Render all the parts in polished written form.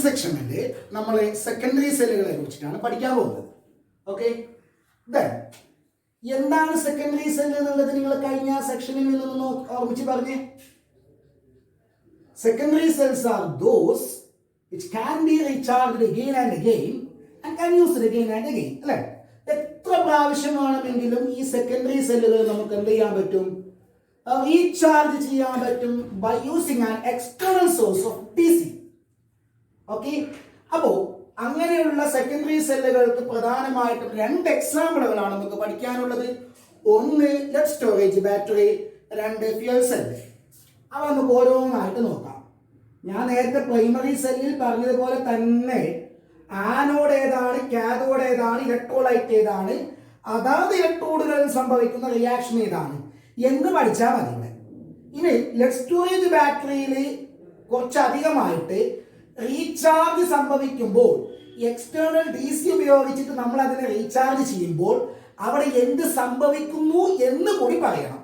സെക്ഷനിൽ നമ്മൾ സെക്കൻഡറി സെല്ലുകളെ കുറിച്ചിട്ടാണ് പഠിക്കാൻ പോകുന്നത്. ഓക്കെ, എന്താണ് സെക്കൻഡറി സെൽ എന്നുള്ളത് നിങ്ങൾ കഴിഞ്ഞ സെക്ഷനിൽ നിന്നൊന്ന് ഓർമ്മിച്ച് പറഞ്ഞേ. Secondary cells are those which can be recharged again and again and can used again and again. അല്ലേ? എത്ര പ്രാവശ്യം വേണമെങ്കിലും ഈ സെക്കൻഡറി സെല്ലുകൾ നമുക്ക് എന്ത് ചെയ്യാൻ പറ്റും? റീചാർജ് ചെയ്യാൻ പറ്റും by using an external source of DC. Okay, അപ്പോൾ അങ്ങനെയുള്ള സെക്കൻഡറി സെല്ലുകൾക്ക് പ്രധാനമായിട്ടും രണ്ട് എക്സാമ്പിളുകളാണ് നമുക്ക് പഠിക്കാനുള്ളത്. ഒന്ന് ലെഡ് സ്റ്റോറേജ് ബാറ്ററി, രണ്ട് ഫ്യൂൽ സെല്ല്. അവ നമുക്ക് ഓരോന്നായിട്ട് നോക്കാം. ഞാൻ നേരത്തെ പ്രൈമറി സെല്ലിൽ പറഞ്ഞതുപോലെ തന്നെ ആനോഡ് ഏതാണ്, കാഥോഡ് ഏതാണ്, ഇലക്ട്രോലൈറ്റ് ഏതാണ്, അതാത് ഇലക്ട്രോഡുകളിൽ സംഭവിക്കുന്ന റിയാക്ഷൻ ഏതാണ് എന്ന് പഠിച്ചാൽ മതി. ഇനി ലെഡ് സ്റ്റോറേജ് ബാറ്ററിയിൽ കുറച്ചധികമായിട്ട് റീചാർജ് സംഭവിക്കുമ്പോൾ എക്സ്റ്റേണൽ DC ഉപയോഗിച്ചിട്ട് നമ്മൾ അതിനെ റീചാർജ് ചെയ്യുമ്പോൾ അവിടെ എന്ത് സംഭവിക്കുന്നു എന്ന് കൂടി പറയണം.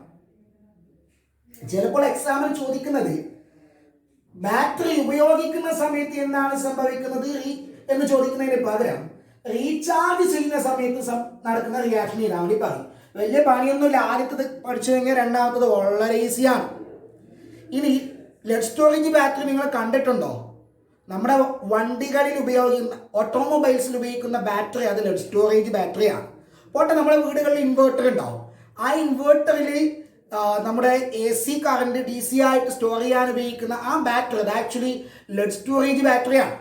ചിലപ്പോൾ എക്സാമിൽ ചോദിക്കുന്നത് ബാറ്ററി ഉപയോഗിക്കുന്ന സമയത്ത് എന്താണ് സംഭവിക്കുന്നത് എന്ന് ചോദിക്കുന്നതിന് പകരം റീചാർജ് ചെയ്യുന്ന സമയത്ത് നടക്കുന്ന റിയാക്ഷൻ ഇതാ വേണ്ടി പറയും. വലിയ പണിയൊന്നുമില്ല. ആദ്യത്തത് പഠിച്ചു കഴിഞ്ഞാൽ രണ്ടാമത്തത് വളരെ ഈസിയാണ്. ഇനി ലെഡ് സ്റ്റോറേജ് ബാറ്ററി നിങ്ങൾ കണ്ടിട്ടുണ്ടോ? നമ്മുടെ വണ്ടികളിൽ ഉപയോഗിക്കുന്ന ഓട്ടോമൊബൈൽസിൽ ഉപയോഗിക്കുന്ന ബാറ്ററി അത് ലെഡ് സ്റ്റോറേജ് ബാറ്ററിയാണ്. പോട്ടെ, നമ്മുടെ വീടുകളിൽ ഇൻവേർട്ടർ ഉണ്ടാവും. ആ ഇൻവേർട്ടറിൽ നമ്മുടെ AC കറണ്ട് DC ആയിട്ട് സ്റ്റോർ ചെയ്യാൻ ഉപയോഗിക്കുന്ന ആ ബാറ്ററി അത് ആക്ച്വലി ലെഡ് സ്റ്റോറേജ് ബാറ്ററിയാണ്.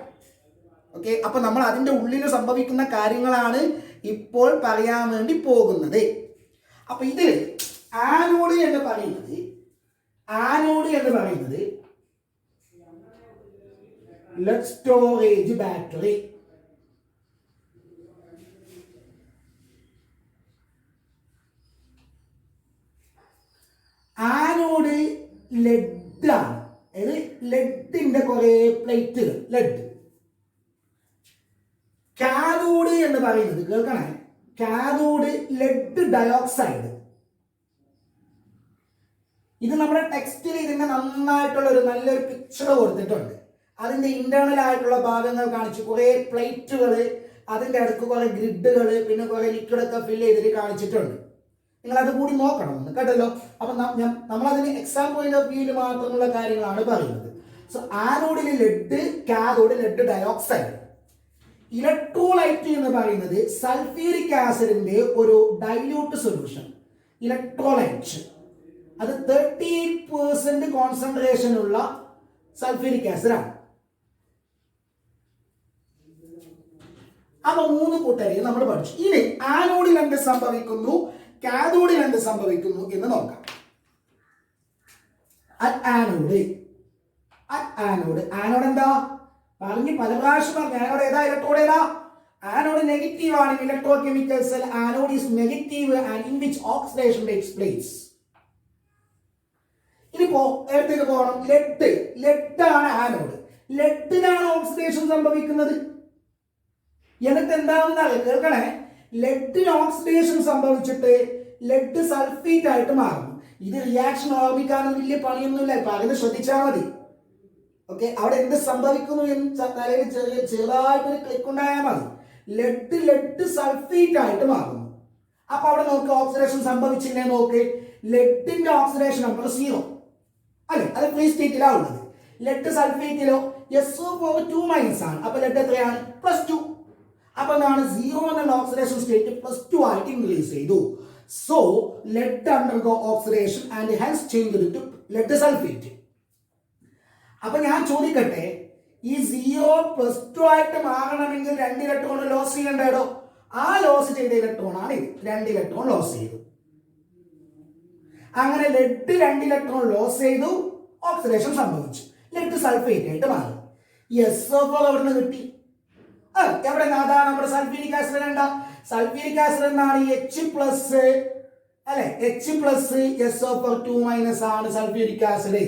ഓക്കെ, അപ്പൊ നമ്മൾ അതിൻ്റെ ഉള്ളിൽ സംഭവിക്കുന്ന കാര്യങ്ങളാണ് ഇപ്പോൾ പറയാൻ വേണ്ടി പോകുന്നത്. അപ്പൊ ഇതിൽ ആനോഡ് എന്ന് പറയുന്നത് lead storage battery. Anode lead ആണ്. അതായത് ലെഡിന്റെ കുറെ പ്ലേറ്റുകൾ ലെഡ്. കാഥോഡ് എന്ന് പറയുന്നത് കേൾക്കണേ, കാഥോഡ് ലെഡ് ഡയോക്സൈഡ്. ഇത് നമ്മുടെ ടെക്സ്റ്റിൽ ഇതിന്റെ നന്നായിട്ടുള്ള ഒരു നല്ലൊരു പിക്ചർ കൊടുത്തിട്ടുണ്ട്. അതിന്റെ ഇന്റേണൽ ആയിട്ടുള്ള ഭാഗങ്ങൾ കാണിച്ചു, കുറെ പ്ലേറ്റുകൾ, അതിന്റെ അടുത്ത് കുറെ ഗ്രിഡുകൾ, പിന്നെ കുറെ ലിക്വിഡൊക്കെ ഫില്ല് ചെയ്തിട്ട് കാണിച്ചിട്ടുണ്ട്. നിങ്ങൾ അത് കൂടി നോക്കണം എന്ന് കേട്ടല്ലോ. അപ്പൊ നമ്മളതിന് എക്സാം പോയിന്റ് ഓഫ് വ്യൂവിൽ മാത്രമുള്ള കാര്യങ്ങളാണ് പറയുന്നത്. സോ ആനോഡിൽ lead, cathode lead dioxide. Electrolyte എന്ന് പറയുന്നത് സൾഫ്യൂരിക് ആസിഡിന്റെ ഒരു ഡൈല്യൂട്ട് സൊല്യൂഷൻ. ഇലക്ട്രോലൈറ്റ് അത് 38% കോൺസെൻട്രേഷൻ ഉള്ള സൾഫ്യൂരിക് ആസിഡ് ആണ്. അപ്പൊ മൂന്ന് കൂട്ടരെയും നമ്മൾ പഠിച്ചു. ഇനി ആനോഡിൽ എന്ത് സംഭവിക്കുന്നു, കാഥോഡിൽ എന്ത് സംഭവിക്കുന്നു എന്ന് നോക്കാം. ആനോഡ് എന്താ പറഞ്ഞു പല പ്രാവശ്യം പറഞ്ഞു. ആനോഡ് ഏതാ, ഇലക്ട്രോഡ് ഏതാ? ആനോഡ് നെഗറ്റീവ് ആണ്. Electro chemical cell anode is negative and in which oxidation takes place. ഇനിയിപ്പോ എടുത്തേക്ക് പോകണം. ലെഡ് ആണ് ആനോഡ്. ലെഡിനാണ് ഓക്സിഡേഷൻ സംഭവിക്കുന്നത്. എന്നിട്ട് എന്താണെന്ന് കേൾക്കണേ, ലെഡിന് ഓക്സിഡേഷൻ സംഭവിച്ചിട്ട് ലെഡ് സൾഫേറ്റ് ആയിട്ട് മാറുന്നു. ഇത് റിയാക്ഷൻ ഓർമ്മിക്കാനും വലിയ പണിയൊന്നുമില്ല, പറയുന്നത് ശ്രദ്ധിച്ചാൽ മതി. ഓക്കെ, അവിടെ എന്ത് സംഭവിക്കുന്നു എന്ന് തലയിൽ ചെറുതായിട്ടൊരു ക്ലിക്ക് ഉണ്ടായാൽ മതി. ലെഡ് സൾഫേറ്റ് ആയിട്ട് മാറുന്നു. അപ്പൊ അവിടെ നോക്ക്, ഓക്സിഡേഷൻ സംഭവിച്ചില്ലേ നോക്ക്. ലെഡിന്റെ ഓക്സിഡേഷൻ നമ്പർ 0 അല്ലെ, അത് ഫ്രീ സ്റ്റേറ്റിലാണ് ഉള്ളത്. ലെഡ് സൾഫേറ്റിലോ SO4 ആണ്. അപ്പൊ ലെഡ് എത്രയാണ്? +2. അപ്പൊ എന്താണ് 0 എന്നുള്ള ഓക്സിഡേഷൻ സ്റ്റേറ്റ് +2 ആയിട്ട് ഇൻക്രീസ് ചെയ്തു. So lead undergo oxidation and hence change to lead sulphate. അപ്പൊ ഞാൻ ചോദിക്കട്ടെ, ഈ 0 +2 ആയിട്ട് മാറണമെങ്കിൽ 2 ഇലക്ട്രോൺ ലോസ് ചെയ്യണ്ടോ? ആ ലോസ് ചെയ്ത ഇലക്ട്രോൺ ആണ് ഇത്. 2 ഇലക്ട്രോൺ ലോസ് ചെയ്തു. അങ്ങനെ ലെഡ് 2 ഇലക്ട്രോൺ ലോസ് ചെയ്തു, ഓക്സിഡേഷൻ സംഭവിച്ചു, ലെഡ് സൾഫേറ്റ് ആയിട്ട് മാറി. SO4 അവിടെ നിന്ന് കിട്ടി. എവിടെ അതാണ് നമ്മുടെ സൾഫ്യൂരിക് ആസിഡ്. എന്താ സൾഫ്യൂരിക് ആസിഡ് എന്നാണ് H+ അല്ലെ, H+ SO4 ആണ് സൾഫ്യൂരിക് ആസിഡ്.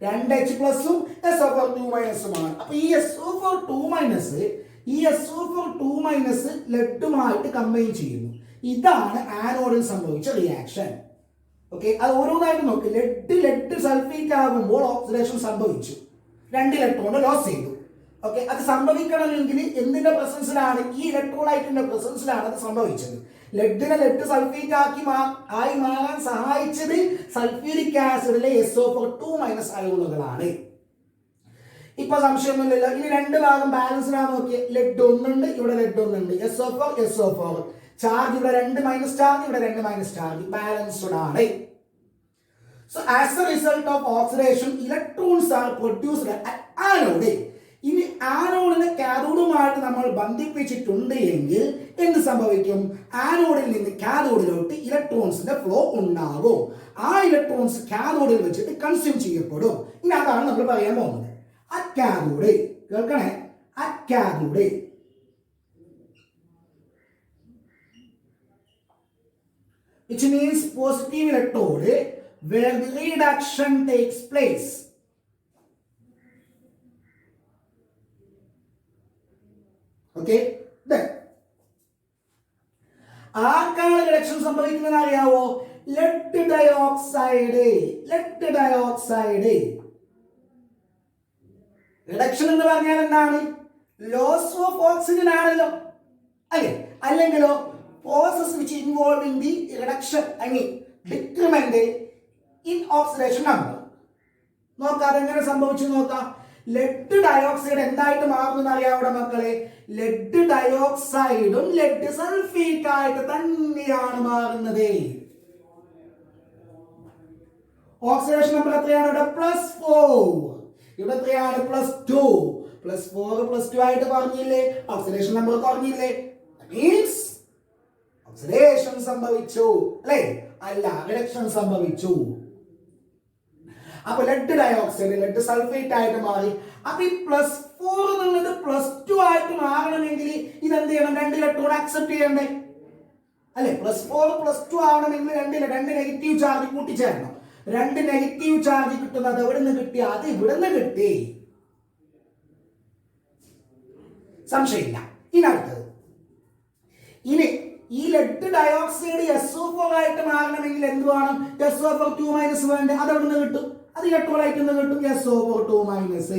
2 H+ഉം SO4 ആണ്. അപ്പൊ ഈ SO4 ലെഡുമായിട്ട് കമ്പൈൻ ചെയ്യുന്നു. ഇതാണ് ആനോഡിൽ സംഭവിച്ച റിയാക്ഷൻ. ഓക്കെ, അത് ഓരോന്നായിട്ട് നോക്ക്. ലെഡ് സൾഫേറ്റ് ആകുമ്പോൾ ഓക്സിഡേഷൻ സംഭവിച്ചു, 2 ഇലക്ട്രോൺ ലോസ് ചെയ്തു. ഓക്കെ, അത് സംഭവിക്കണമെങ്കിൽ എന്തിന്റെ പ്രസൻസിലാണ്? ഈ ഇലക്ട്രോലൈറ്റിന്റെ പ്രസൻസിലാണ് അത് സംഭവിച്ചത്. ലെഡിനെ ലെഡ് സൾഫേറ്റ് ആയി മാറാൻ സഹായിച്ചത് സൾഫ്യൂരിക് ആസിഡിലെ SO4 അയോണുകളാണ്. ഇപ്പൊ സംശയമൊന്നുമില്ലല്ലോ. ഇനി രണ്ട് ഭാഗം ബാലൻസ്ഡ് ആണ്. നോക്കിയേ, ലെഡ് ഒന്നുണ്ട്, ഇവിടെ ലെഡ് ഒന്നുണ്ട്, SO4 ചാർജ് ഇവിടെ 2 മൈനസ് ചാർജ്, ഇവിടെ 2 മൈനസ് ചാർജ്, ബാലൻസ്ഡ് ആണ്. So as a result of oxidation, electrons are produced at anode. ഇനി ആനോഡിനെ കാഥോഡുമായിട്ട് നമ്മൾ ബന്ധിപ്പിച്ചിട്ടുണ്ട് എങ്കിൽ എന്ത് സംഭവിക്കും? ആനോഡിൽ നിന്ന് കാഥോഡിലോട്ട് ഇലക്ട്രോൺസിന്റെ ഫ്ലോ ഉണ്ടാകും. ആ ഇലക്ട്രോൺസ് കാഥോഡിൽ വെച്ചിട്ട് കൺസ്യൂം ചെയ്യപ്പെടും. ഇനി അതാണ് നമ്മൾ പറയാൻ പോകുന്നത്. അക്കാഥോഡ്, കേൾക്കണേ, അക്കാഥോഡ്. Which means positive electrode where the reduction takes place. Okay, then ആർക്കാണ് റിഡക്ഷൻ സംഭവിക്കുന്നത് അറിയാവോ? Lead dioxide. Lead dioxide reduction എന്ന് പറഞ്ഞാൽ എന്താണ്? ലോസ് ഓഫ് ഓക്സിജൻ ആണല്ലോ, അല്ലേ? അല്ലെങ്കിലോ process which involving the reduction, I mean decrement in oxidation number. നോക്കാം അതെങ്ങനെ സംഭവിച്ചു നോക്കാം. ലെഡ് ഡയോക്സൈഡ് എന്തായിട്ട് മാറുന്നത് അറിയാവിടെ മക്കളെ? ലെഡ് ഡയോക്സൈഡും ലെഡ് സൾഫേറ്റ് ആയിട്ട് തന്നെയാണ് മാറുന്നത്. ഓക്സിഡേഷൻ നമ്പർ എത്രയാണ് ഇവിടെ? +4. ഇവിടെ എത്രയാണ്? +2. +4 +2 ആയിട്ട് പറഞ്ഞില്ലേ? ഓക്സിഡേഷൻ നമ്പർ കുറഞ്ഞില്ലേ? മീൻസ് ഓക്സിഡേഷൻ സംഭവിച്ചു, അല്ലേ? അല്ല, റിഡക്ഷൻ സംഭവിച്ചു. അപ്പൊ ലെഡ് ഡയോക്സൈഡ് ലെഡ് സൾഫേറ്റ് ആയിട്ട് മാറി. അപ്പൊ ഈ +4 എന്നുള്ളത് +2 ആയിട്ട് മാറണമെങ്കിൽ ഇതെന്ത് ചെയ്യണം? 2 ഇലക്ട്രോൺ അക്സെപ്റ്റ് ചെയ്യണ്ടേ, അല്ലെ? +4 +2 ആവണമെങ്കിൽ 2 നെഗറ്റീവ് ചാർജ് കൂട്ടിച്ചേരണം. 2 നെഗറ്റീവ് ചാർജ് കിട്ടുന്നത് എവിടെ നിന്ന് കിട്ടി? അത് ഇവിടെ നിന്ന് കിട്ടി. സംശയമില്ല. ഇനി അടുത്തത്, ഇനി ഈ ലെഡ് ഡയോക്സൈഡ് SO4 ആയിട്ട് മാറണമെങ്കിൽ എന്ത് വേണം? SO4 വേണ്ടേ? അത് എവിടെ നിന്ന് കിട്ടും? അത് ഇലക്ട്രോലൈറ്റ് നിന്ന് കിട്ടും, SO4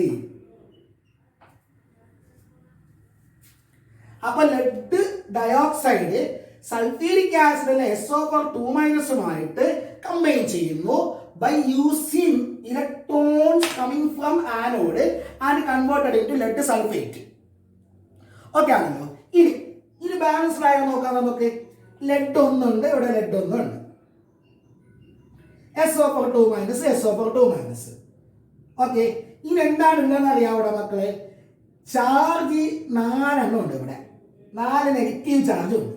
അപ്പൊ ലെഡ് ഡയോക്സൈഡ് സൾഫ്യൂരിക് ആസിഡിലെ SO4 കമ്പൈൻ ചെയ്യുന്നു by using electrons coming from anode and converted into lead sulfate. Okay ആണല്ലോ. ഇനി ബാലൻസ്ഡ് ആയോ നോക്കാം നമുക്ക്. ലെഡ് ഒന്നുണ്ട്, ഇവിടെ ലെഡ് ഒന്നുണ്ട്, SO4 SO4. ഓക്കെ, ഇനി എന്താണ് ഉള്ളതെന്ന് അറിയാവിടെ മക്കളെ? ചാർജ് 4 ഉണ്ട്. ഇവിടെ 4 നെഗറ്റീവ് ചാർജ് ഉണ്ട്.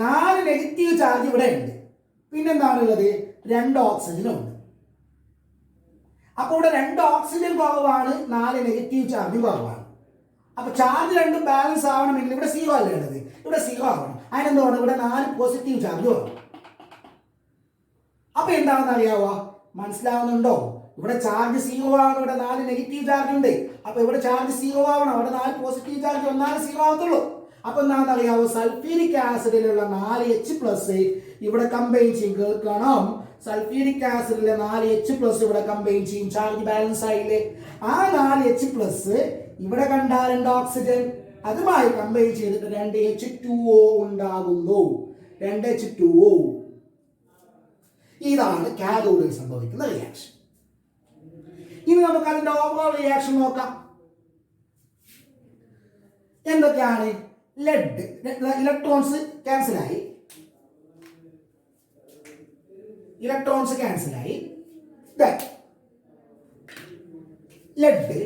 4 നെഗറ്റീവ് ചാർജ് ഇവിടെ ഉണ്ട്. പിന്നെന്താണുള്ളത്? 2 ഓക്സിജനും ഉണ്ട്. അപ്പോൾ ഇവിടെ 2 ഓക്സിജൻ കുറവാണ്, 4 നെഗറ്റീവ് ചാർജ് കുറവാണ്. അപ്പൊ ചാർജ് രണ്ടും ബാലൻസ് ആവണമെങ്കിൽ ഇവിടെ 0 അല്ലേ ഉള്ളത്? ഇവിടെ 0 ആവണം. അതിനെന്താണ്? ഇവിടെ 4 പോസിറ്റീവ് ചാർജ് വേണം. അപ്പൊ എന്താണെന്ന് അറിയാവോ? മനസ്സിലാവുന്നുണ്ടോ? ഇവിടെ ചാർജ് 0 ആണ്, ഇവിടെ 4 നെഗറ്റീവ് ചാർജ് ഉണ്ട്. അപ്പൊ ഇവിടെ ചാർജ് 0 ആവണം, അവിടെ 4 പോസിറ്റീവ് ചാർജ് വന്നാലേ 0 ആവത്തുള്ളൂ. അപ്പൊ എന്താണെന്ന് അറിയാവോ? സൾഫ്യൂരിക് ആസിഡിലുള്ള 4H+ ഇവിടെ കമ്പൈൻ ചെയ്യും. കേൾക്കണം, സൾഫ്യൂരിക് ആസിഡിലെ 4H+ ഇവിടെ കമ്പൈൻ ചെയ്യും. ചാർജ് ബാലൻസ് ആയില്ലേ? ആ 4H+ ഇവിടെ കണ്ട 2 ഓക്സിജൻ അതുമായി കമ്പൈൻ ചെയ്തിട്ട് 2H2O ഉണ്ടാകുന്നു. 2H2O. ഇതാണ് കാഥോഡിൽ സംഭവിക്കുന്ന റിയാക്ഷൻ. ഇനി നമുക്ക് അതിന്റെ ഓവറോൾ റിയാക്ഷൻ നോക്കാം. എന്തൊക്കെയാണ്? ലെഡ് ഇലക്ട്രോൺസ് ക്യാൻസലായി, lead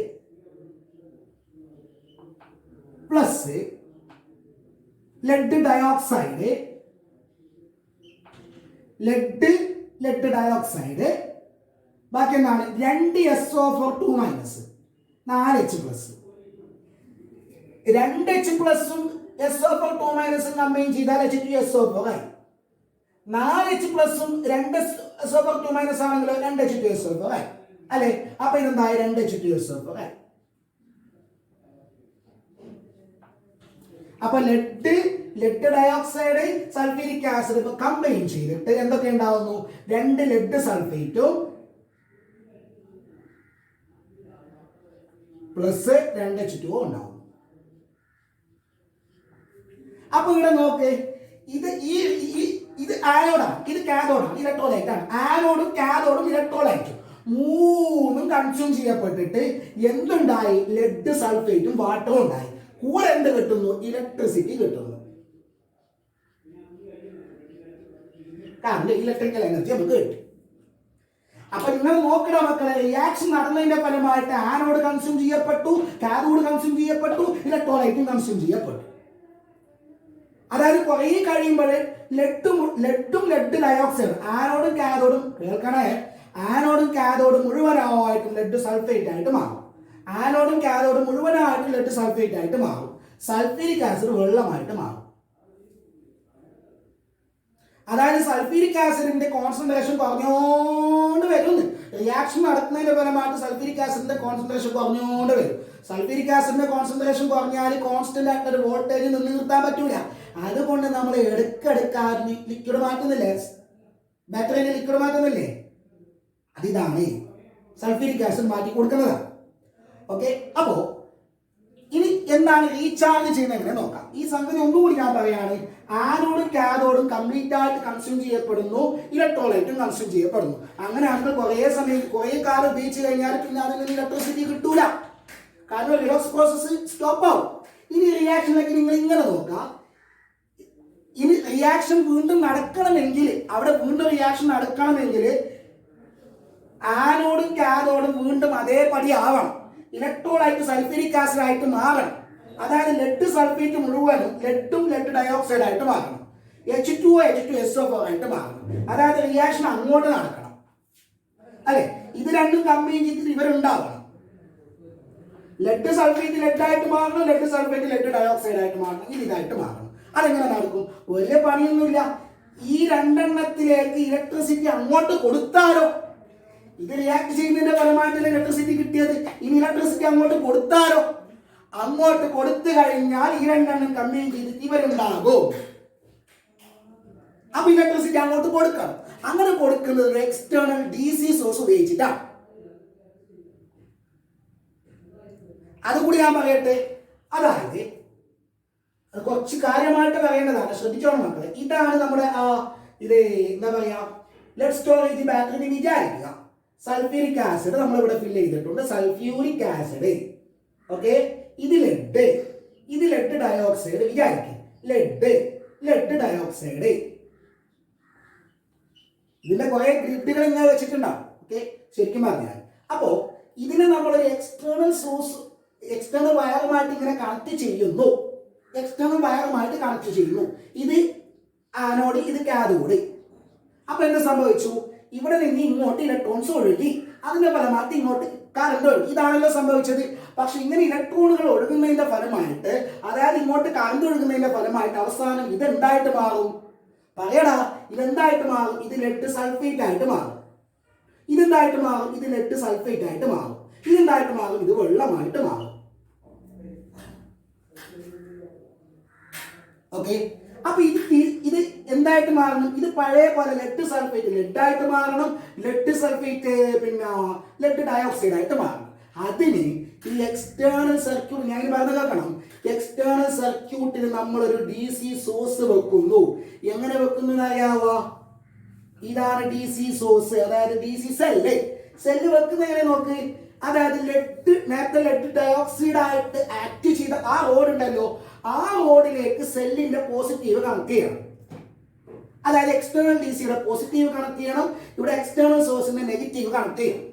plus lead dioxide, lead dioxide, ബാക്കി എന്താണ്? 2 SO4 4H+. 2H+ഉം SO4 കമ്പൈൻ ചെയ്താൽ H2SO4 ആയി. 4H+ഉം 2 SO4 ആണെങ്കിലോ 2H2SO4 ആയി, അല്ലെ? അപ്പൊ ഇതെന്തായി? 2H2SO4 ആയി. അപ്പൊ lead dioxide sulphuric acid combine ചെയ്തിട്ട് എന്തൊക്കെ ഉണ്ടാവുന്നു? 2 ലെഡ് സൾഫേറ്റും പ്ലസ് 2H2O ഉണ്ടാവും. അപ്പൊ ഇവിടെ നോക്ക്, ഇത് ആനോഡാണ്, ഇത് കാഥോഡാണ്, ഇലക്ട്രോലൈറ്റ് ആണ്. ആനോഡും കാഥോഡും ഇലക്ട്രോലൈറ്റും മൂന്നും കൺസ്യൂം ചെയ്യപ്പെട്ടിട്ട് എന്തുണ്ടായി? ലെഡ് സൾഫേറ്റും വാട്ടറും ഉണ്ടായി. കൂടെ എന്ത് കിട്ടുന്നു? ഇലക്ട്രിസിറ്റി കിട്ടുന്നു. കാരണം ഇലക്ട്രിക്കൽ എനർജി നമുക്ക് കിട്ടും. അപ്പൊ നിങ്ങൾ നോക്കണം മക്കളെ, റിയാക്ഷൻ നടന്നതിന്റെ ഫലമായിട്ട് ആനോഡ് കൺസ്യൂം ചെയ്യപ്പെട്ടു, കാഥോഡ് കൺസ്യൂം ചെയ്യപ്പെട്ടു, ഇലക്ട്രോലൈറ്റും കൺസ്യൂം ചെയ്യപ്പെട്ടു. അതായത് കുറെ കഴിയുമ്പോൾ ലെഡ് ഡയോക്സൈഡ്, ആനോഡും കാഥോഡും കേൾക്കണേ, ആനോഡും കാഥോഡും മുഴുവനായിട്ടും ലെഡ് സൾഫേറ്റ് ആയിട്ട് മാറും. ആനോഡും കാഥോഡും മുഴുവനായിട്ടും ലെഡ് സൾഫേറ്റ് ആയിട്ട് മാറും. സൾഫ്യൂരിക് ആസിഡ് വെള്ളമായിട്ട് മാറും. അതായത് സൾഫ്യൂരിക് ആസിഡിന്റെ കോൺസെൻട്രേഷൻ കുറഞ്ഞുകൊണ്ട് വരുന്നു. റിയാക്ഷൻ നടത്തുന്നതിന്റെ ഫലമായിട്ട് സൾഫ്യൂരിക് ആസിഡിന്റെ കോൺസെൻട്രേഷൻ കുറഞ്ഞുകൊണ്ട് വരും. സൾഫ്യൂരിക് ആസിഡിന്റെ കോൺസെൻട്രേഷൻ കുറഞ്ഞാൽ കോൺസ്റ്റന്റ് ആയിട്ട് ഒരു വോൾട്ടേജ് നിലനിർത്താൻ പറ്റൂല. അതുകൊണ്ട് നമ്മൾ എടുക്കെടുക്കാതെ ലിക്വിഡ് മാറ്റുന്നില്ലേ, ബാറ്ററിയിൽ ലിക്വിഡ് മാറ്റുന്നില്ലേ, അതിതാണ് സൾഫ്യൂരിക് ആസിഡ് മാറ്റി കൊടുക്കുന്നതാണ്. ഓക്കെ, അപ്പോ ഇനി എന്താണ് റീചാർജ് ചെയ്യുന്നത് എങ്ങനെ നോക്കാം. ഈ സംഗതി ഒന്നുകൂടി ഞാൻ പറയാണ്. ആനോഡും കാഥോഡും കംപ്ലീറ്റ് ആയിട്ട് കൺസ്യൂം ചെയ്യപ്പെടുന്നു, ഇലക്ട്രോലൈറ്റും കൺസ്യൂം ചെയ്യപ്പെടുന്നു. അങ്ങനെ ആണെങ്കിൽ കുറെ കാലം ഉപയോഗിച്ച് കഴിഞ്ഞാൽ പിന്നെ അതിന് ഇലക്ട്രിസിറ്റി കിട്ടൂല. കാരണം റിഡോക്സ് പ്രോസസ് സ്റ്റോപ്പ് ആവും. ഇനി റിയാക്ഷനിലേക്ക് നിങ്ങൾ ഇങ്ങനെ നോക്കാം. ഇനി റിയാക്ഷൻ വീണ്ടും നടക്കണമെങ്കിൽ, അവിടെ വീണ്ടും റിയാക്ഷൻ നടക്കണമെങ്കിൽ ആനോഡും കാഥോഡും വീണ്ടും അതേപടി ആവണം. ഇലക്ട്രോലൈറ്റ് സൾഫ്യൂരിക് ആസിഡ് ആയിട്ട് മാറണം. അതായത് ലെഡ് സൾഫേറ്റ് മുഴുവനും ലെഡ് ഡയോക്സൈഡ് ആയിട്ട് മാറണം. H2O H2SO4 ആയിട്ട് മാറണം. അതായത് റിയാക്ഷൻ അങ്ങോട്ട് നടക്കണം, അല്ലെ? ഇത് രണ്ടും കമ്പൈൻ ചെയ്തിട്ട് ഇവരുണ്ടാവണം. ലെഡ് സൾഫേറ്റ് ലെഡ് ആയിട്ട് മാറണം, ലെഡ് സൾഫേറ്റ് ലെഡ് ഡയോക്സൈഡ് ആയിട്ട് മാറണം, ഇതായിട്ട് മാറണം. അതെങ്ങനെ നടക്കും? വലിയ പണിയൊന്നുമില്ല. ഈ രണ്ടെണ്ണത്തിലേക്ക് ഇലക്ട്രിസിറ്റി അങ്ങോട്ട് കൊടുത്താലോ, ഇത് റിയാക്ട് ചെയ്യുന്നതിന്റെ ഫലമായിട്ടല്ലേ ഇലക്ട്രിസിറ്റി കിട്ടിയത്. ഇനി ഇലക്ട്രിസിറ്റി അങ്ങോട്ട് കൊടുത്താലോ, അങ്ങോട്ട് കൊടുത്തു കഴിഞ്ഞാൽ ഈ രണ്ടെണ്ണം കമ്പൈൻ ചെയ്തിട്ട് ഇവരുണ്ടാകും. അപ്പൊ ഇലക്ട്രിസിറ്റി അങ്ങോട്ട് കൊടുക്കണം. അങ്ങനെ കൊടുക്കുന്നത് ഒരു എക്സ്റ്റേണൽ DC സോഴ്സ് ഉപയോഗിച്ചിട്ടാണ്. അതുകൂടി ഞാൻ പറയട്ടെ. അതായത് കുറച്ച് കാര്യമായിട്ട് പറയേണ്ടതാണ്, ശ്രദ്ധിച്ചോണം മക്കളെ. ഇതാണ് നമ്മുടെ ഇത് എന്താ പറയാ, ലെഡ് സ്റ്റോറേജ് ബാറ്ററി വിചാരിക്കുക. സൾഫ്യൂരിക് ആസിഡ് നമ്മളിവിടെ ഫില്ല് ചെയ്തിട്ടുണ്ട്. Sulphuric acid, okay. ഇത് ലെഡ് ഡയോക്സൈഡ് വിചാരിക്കും. Lead dioxide. ഇതിന്റെ കുറെ ഗ്രിഡുകൾ ഇങ്ങനെ വെച്ചിട്ടുണ്ടാവും. ഓക്കെ, ശരിക്കും പറഞ്ഞാൽ. അപ്പോ ഇതിനെ നമ്മൾ എക്സ്റ്റേണൽ സോഴ്സ്, എക്സ്റ്റേണൽ വയറുമായിട്ട് ഇങ്ങനെ കണക്ട് ചെയ്യുന്നു. ഇത് ആനോഡ്, ഇത് കാഥോഡ്. അപ്പൊ എന്ത് സംഭവിച്ചു? ഇവിടെ നിന്ന് ഇങ്ങോട്ട് ഇലക്ട്രോൺസ് ഒഴുകി, അതിന്റെ ഫലമായിട്ട് ഇങ്ങോട്ട് കറണ്ട് ഒഴുകി. ഇതാണല്ലോ സംഭവിച്ചത്. പക്ഷെ ഇങ്ങനെ ഇലക്ട്രോണുകൾ ഒഴുകുന്നതിന്റെ ഫലമായിട്ട്, അതായത് ഇങ്ങോട്ട് കറണ്ട് ഒഴുകുന്നതിന്റെ ഫലമായിട്ട് അവസാനം ഇതെന്തായിട്ട് മാറും? പറയടാ, ഇതെന്തായിട്ട് മാറും? ഇത് ലെഡ് സൾഫേറ്റ് ആയിട്ട് മാറും. ഇതെന്തായിട്ട് മാറും? ഇത് ലെഡ് സൾഫേറ്റ് ആയിട്ട് മാറും. ഇതെന്തായിട്ട് മാറും? ഇത് വെള്ളമായിട്ട് മാറും. ഓക്കെ, അപ്പൊ ഇത് എന്തായിട്ട് മാറണം? ഇത് പഴയ പോലെ ലെഡ് സൾഫേറ്റ് ലെഡായിട്ട് മാറണം, ലെഡ് സൾഫേറ്റ് പിന്നെ ലെഡ് ഡയോക്സൈഡ് ആയിട്ട് മാറണം. അതിന് ഈ എക്സ്റ്റേണൽ സർക്യൂട്ട്, ഞാൻ പറഞ്ഞു കേൾക്കണം. എക്സ്റ്റേണൽ സർക്യൂട്ടിൽ നമ്മളൊരു DC സോഴ്സ് വെക്കുന്നു. എങ്ങനെ വെക്കുന്നത് അറിയാവോ? ഇതാണ് DC സോഴ്സ്, അതായത് DC സെല്ല് വെക്കുന്ന എങ്ങനെ നോക്ക്. അതായത് നേരത്തെ ലെഡ് ഡയോക്സൈഡ് ആയിട്ട് ആക്ട് ചെയ്ത ആ റോഡ് ഉണ്ടല്ലോ, ആ റോഡിലേക്ക് സെല്ലിന്റെ പോസിറ്റീവ് കണക്ട് ചെയ്യണം. അതായത് എക്സ്റ്റേണൽ DCയുടെ പോസിറ്റീവ് കണക്ട് ചെയ്യണം, ഇവിടെ എക്സ്റ്റേണൽ സോഴ്സിന്റെ നെഗറ്റീവ് കണക്ട് ചെയ്യണം.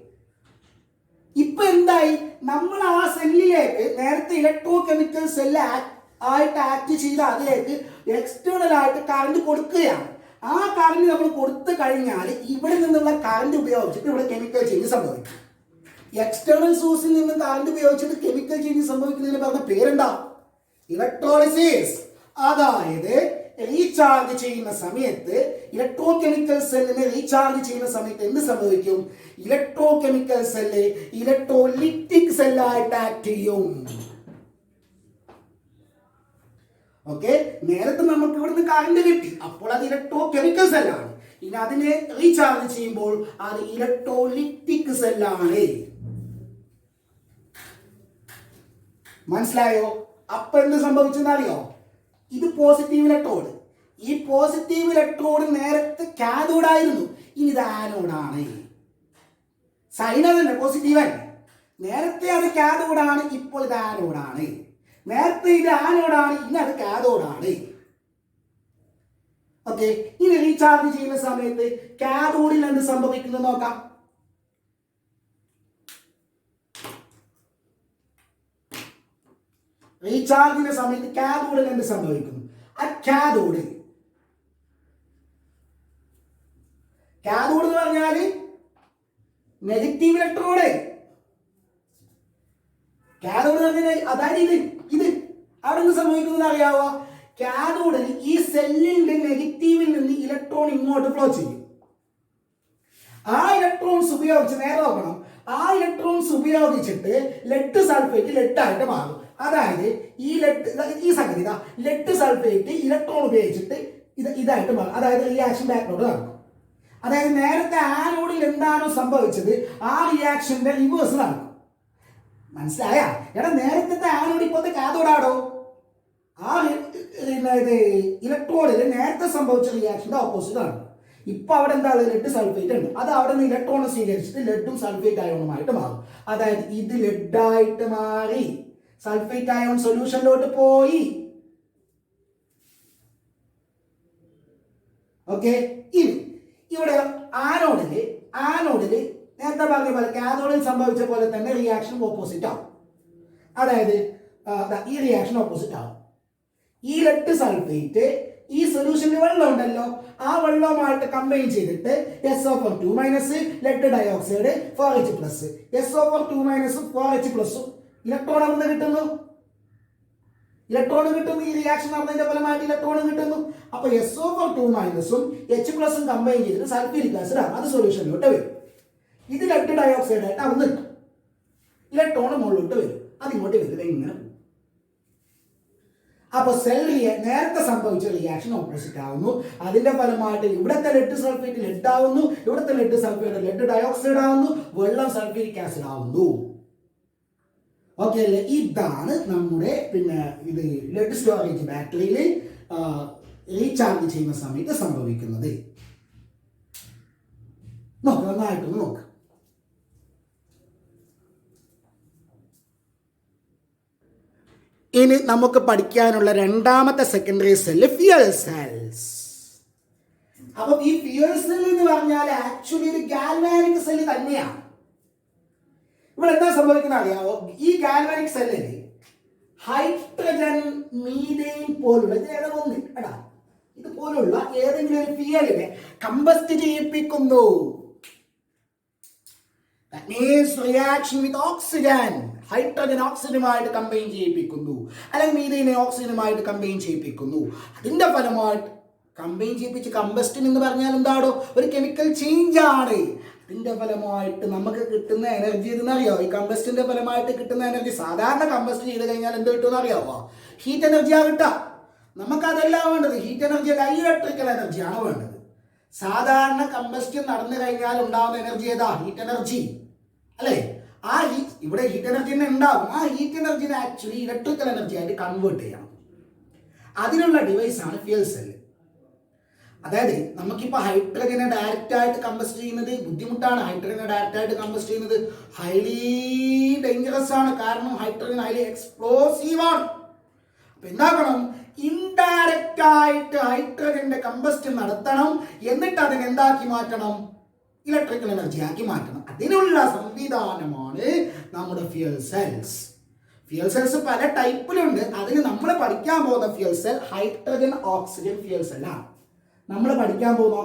ഇപ്പൊ എന്തായി? നമ്മൾ ആ സെല്ലിലേക്ക് നേരത്തെ ഇലക്ട്രോ കെമിക്കൽ സെല്ല് ആയിട്ട് ആക്ട് ചെയ്ത അതിലേക്ക് എക്സ്റ്റേണൽ ആയിട്ട് കറണ്ട് കൊടുക്കുകയാണ്. ആ കറണ്ട് നമ്മൾ കൊടുത്തു കഴിഞ്ഞാൽ ഇവിടെ നിന്നുള്ള കറണ്ട് ഉപയോഗിച്ചിട്ട് ഇവിടെ കെമിക്കൽ ചേഞ്ച് സംഭവിക്കും. എക്സ്റ്റേണൽ സോഴ്സിൽ നിന്ന് കറണ്ട് ഉപയോഗിച്ചിട്ട് കെമിക്കൽ ചേഞ്ച് സംഭവിക്കുന്നതിന് പറഞ്ഞ പേരെന്താ? ഇലക്ട്രോളിസിസ്. അതായത് റീചാർജ് ചെയ്യുന്ന സമയത്ത്, ഇലക്ട്രോ കെമിക്കൽ സെല്ലിനെ റീചാർജ് ചെയ്യുന്ന സമയത്ത് എന്ത് സംഭവിക്കും? ഇലക്ട്രോ കെമിക്കൽ സെല്ല് ഇലക്ട്രോലിറ്റിക് സെല്ലായിട്ട് ആക്ട് ചെയ്യും. ഓക്കെ, നേരത്തെ നമുക്ക് ഇവിടുന്ന് കറണ്ട് കിട്ടി, അപ്പോൾ അത് ഇലക്ട്രോ കെമിക്കൽ സെല്ലാണ്. ഇനി അതിനെ റീചാർജ് ചെയ്യുമ്പോൾ അത് ഇലക്ട്രോലിറ്റിക് സെല്ലാണ്. മനസ്സിലായോ? അപ്പൊ എന്ത് സംഭവിച്ചെന്നറിയോ? ഇത് പോസിറ്റീവ് ഇലക്ട്രോഡ്. ഈ പോസിറ്റീവ് ഇലക്ട്രോഡ് നേരത്തെ കാഥോഡായിരുന്നു, ഇനി ഇത് ആനോഡാണ്. സൈൻ അതല്ലേ, പോസിറ്റീവ് അല്ലേ? നേരത്തെ അത് കാഥോഡാണ്, ഇപ്പോൾ ഇത് ആനോഡാണ്. നേരത്തെ ഇത് ആനോഡാണ്, ഇനി അത് കാഥോഡാണ്. ഓക്കെ, ഇനി റീചാർജ് ചെയ്യുന്ന സമയത്ത് കാഥോഡിൽ എന്ത് സംഭവിക്കുന്നു നോക്കാം. റീചാർജിന്റെ സമയത്ത് കാഥോഡിൽ എന്ത് സംഭവിക്കുന്നു? ആ കാഥോഡ് എന്ന് പറഞ്ഞാല് നെഗറ്റീവ് ഇലക്ട്രോഡ്. കാഥോഡ് എന്ന് പറഞ്ഞാൽ അതായത് ഇത് അവിടെ നിന്ന് സംഭവിക്കുന്നത് അറിയാവോ? കാഥോഡിൽ ഈ സെല്ലിന്റെ നെഗറ്റീവിൽ നിന്ന് ഇലക്ട്രോൺ ഇങ്ങോട്ട് ഫ്ലോ ചെയ്യും. ആ ഇലക്ട്രോൺസ് ഉപയോഗിച്ച് നേരെ നോക്കണം. ആ ഇലക്ട്രോൺസ് ഉപയോഗിച്ചിട്ട് ലെഡ് സൾഫേറ്റ് ലെഡായിട്ട് മാറും. അതായത് ഈ സംഗതി ലെഡ് സൾഫേറ്റ് ഇലക്ട്രോൺ ഉപയോഗിച്ചിട്ട് ഇതായിട്ട് മാറും. അതായത് റിയാക്ഷൻ ബാക്ക്ഗ്രൗണ്ട് നടക്കും. അതായത് നേരത്തെ ആനോഡിൽ എന്താണോ സംഭവിച്ചത് ആ റിയാക്ഷന്റെ റിവേഴ്സ് നടക്കും. മനസ്സിലായ? എടാ, നേരത്തെ ആനോഡ് ഇപ്പോഴത്തെ കാഥോഡാടോ. ആ ഇലക്ട്രോഡിൽ നേരത്തെ സംഭവിച്ച റിയാക്ഷന്റെ ഓപ്പോസിറ്റ് ആണ്. ഇപ്പൊ അവിടെ എന്താ ലെഡ് സൾഫേറ്റ് ഉണ്ട്. അത് അവിടെ നിന്ന് ഇലക്ട്രോൺ സ്വീകരിച്ചിട്ട് ലെഡും സൾഫേറ്റ് അയോണുമായിട്ട് മാറും. അതായത് ഇത് ലെഡായിട്ട് മാറി സൾഫേറ്റ് അയോൺ സൊല്യൂഷനിലോട്ട് പോയി. ഓക്കെ, ഇനി ഇവിടെ ആനോഡില് നേരത്തെ പറഞ്ഞ പോലെ കാഥോഡിൽ സംഭവിച്ച പോലെ തന്നെ റിയാക്ഷൻ ഓപ്പോസിറ്റ് ആവും. അതായത് ഈ റിയാക്ഷൻ ഓപ്പോസിറ്റ് ആവും. ഈ ലെഡ് സൾഫേറ്റ് ഈ സൊല്യൂഷനിൽ വെള്ളം ഉണ്ടല്ലോ, ആ വെള്ളവുമായിട്ട് കമ്പൈൻ ചെയ്തിട്ട് SO4 minus lead dioxide 4H plus SO4 മൈനസും 4H പ്ലസും ഇലക്ട്രോൺ അവിടെ കിട്ടുന്നു. ഈ റിയാക്ഷൻ നടന്നതിന്റെ ഫലമായിട്ട് ഇലക്ട്രോൺ കിട്ടുന്നു. അപ്പൊ SO4 മൈനസും H പ്ലസും കമ്പൈൻ ചെയ്തിട്ട് സൾഫ്യൂരിക് ആസിഡ് ആണ്, അത് സൊല്യൂഷനിലോട്ട് വരും. ഇത് ലെഡ് ഡയോക്സൈഡ് ആയിട്ട് അവിടെ നിൽക്കും. ഇലക്ട്രോൺ മുകളിലോട്ട് വരും, അതിങ്ങോട്ട് വരും, ഇങ്ങനെ. അപ്പൊ നേരത്തെ സംഭവിച്ച റിയാക്ഷൻ ഓപ്പോസിറ്റ് ആവുന്നു. അതിന്റെ ഫലമായിട്ട് ഇവിടുത്തെ ലെഡ് സൾഫേറ്റ് ലെഡ് ആവുന്നു, ഇവിടുത്തെ ലെഡ് സൾഫേറ്റ് ലെഡ് ഡയോക്സൈഡ് ആവുന്നു, വെള്ളം സൾഫ്യൂരിക് ആസിഡ് ആവുന്നു. ഓക്കെ അല്ലേ? ഇതാണ് നമ്മുടെ ഇത് ലെഡ് സ്റ്റോറേജ് ബാറ്ററിയിൽ റീചാർജ് ചെയ്യുന്ന സമയത്ത് സംഭവിക്കുന്നത്. നന്നായിട്ടൊന്ന് നോക്ക്. ഇനി നമുക്ക് പഠിക്കാനുള്ള രണ്ടാമത്തെ സെക്കൻഡറി സെല്ല് ഫ്യൂവൽ സെൽസ്. അപ്പം ഈ ഫ്യൂവൽ സെൽ എന്ന് പറഞ്ഞാൽ ആക്ച്വലി ഒരു ഗാൽവാനിക് സെല്ല് തന്നെയാണ്. ഇവിടെ എന്താ സംഭവിക്കുന്നത് അറിയാവോ? ഈ ഗാൽവാനിക് സെല്ലിൽ ഹൈഡ്രജൻ, മീഥെയ്ൻ പോലുള്ള ഇതുപോലുള്ള ഏതെങ്കിലും ഒരു ഫ്യൂവലിനെ കമ്പസ്റ്റ് ചെയ്യിപ്പിക്കുന്നു. That means reaction with oxygen. Hydrogen ഓക്സിജനുമായിട്ട് കമ്പൈൻ ചെയ്യിപ്പിക്കുന്നു, അല്ലെങ്കിൽ മീഥെയ്നെ ഓക്സിജനുമായിട്ട് കമ്പൈൻ ചെയ്യിപ്പിക്കുന്നു. അതിന്റെ ഫലമായിട്ട് കമ്പൈൻ ചെയ്യിപ്പിച്ച് കമ്പസ്റ്റൻ എന്ന് പറഞ്ഞാൽ എന്താണോ? ഒരു കെമിക്കൽ ചേഞ്ച് ആണ്. അതിന്റെ ഫലമായിട്ട് നമുക്ക് കിട്ടുന്ന എനർജി എന്നറിയോ? ഈ കമ്പസ്റ്റിന്റെ ഫലമായിട്ട് കിട്ടുന്ന എനർജി, സാധാരണ കമ്പസ്റ്റ് ചെയ്ത് കഴിഞ്ഞാൽ എന്ത് കിട്ടുമെന്ന് അറിയാവോ? ഹീറ്റ് എനർജിയാ കിട്ടുക. നമുക്കതല്ല വേണ്ടത്. ഹീറ്റ് എനർജി അല്ല, ഇലക്ട്രിക്കൽ എനർജിയാണ് വേണ്ടത്. സാധാരണ കമ്പസ്റ്റൻ നടന്നു കഴിഞ്ഞാൽ ഉണ്ടാവുന്ന എനർജി ഏതാ? ഹീറ്റ് എനർജി അല്ലേ? ഇവിടെ ഹീറ്റ് എനർജി തന്നെ ഉണ്ടാവും. ആ ഹീറ്റ് എനർജിനെ ആക്ച്വലി ഇലക്ട്രിക്കൽ എനർജി ആയിട്ട് കൺവേർട്ട് ചെയ്യണം. അതിനുള്ള ഡിവൈസ് ആണ് ഫ്യൂവൽ സെൽ. അതായത് നമുക്കിപ്പോൾ ഹൈഡ്രജനെ ഡയറക്റ്റ് ആയിട്ട് കമ്പസ്റ്റ് ചെയ്യുന്നത് ബുദ്ധിമുട്ടാണ്. ഹൈഡ്രജനെ ഡയറക്റ്റ് ആയിട്ട് കമ്പസ്റ്റ് ചെയ്യുന്നത് ഹൈലി ഡേഞ്ചറസ് ആണ്. കാരണം ഹൈഡ്രജൻ ഹൈലി എക്സ്പ്ലോസീവ് ആണ്. അപ്പൊ എന്താക്കണം? ഇൻഡയറക്റ്റ് ആയിട്ട് ഹൈഡ്രജന്റെ കമ്പസ്റ്റ് നടത്തണം. എന്നിട്ട് അതിനെ എന്താക്കി മാറ്റണം? ഇലക്ട്രിക്കൽ എനർജി ആക്കി മാറ്റണം. അതിനുള്ള സംവിധാനമാണ് നമ്മുടെ ഫ്യൂവൽ സെൽസ്. ഫ്യൂവൽ സെൽസ് പല ടൈപ്പിലുണ്ട്. അതിന് നമ്മൾ പഠിക്കാൻ പോകുന്ന fuel cell hydrogen oxygen fuel സെല്ലാണ്. നമ്മൾ പഠിക്കാൻ പോകുന്ന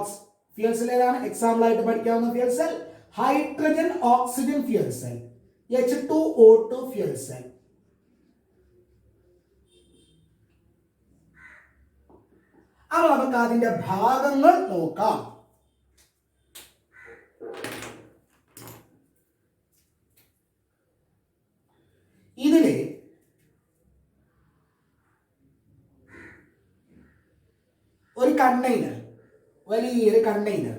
ഫ്യൂവൽ സെൽ ഏതാണ്? എക്സാമ്പിൾ ആയിട്ട് പഠിക്കാവുന്ന fuel cell hydrogen oxygen fuel cell, H2O2 fuel cell. അപ്പോൾ നമുക്ക് അതിന്റെ ഭാഗങ്ങൾ നോക്കാം. ഇതില് ഒരു കണ്ടെയ്നർ, വലിയൊരു കണ്ടെയ്നർ,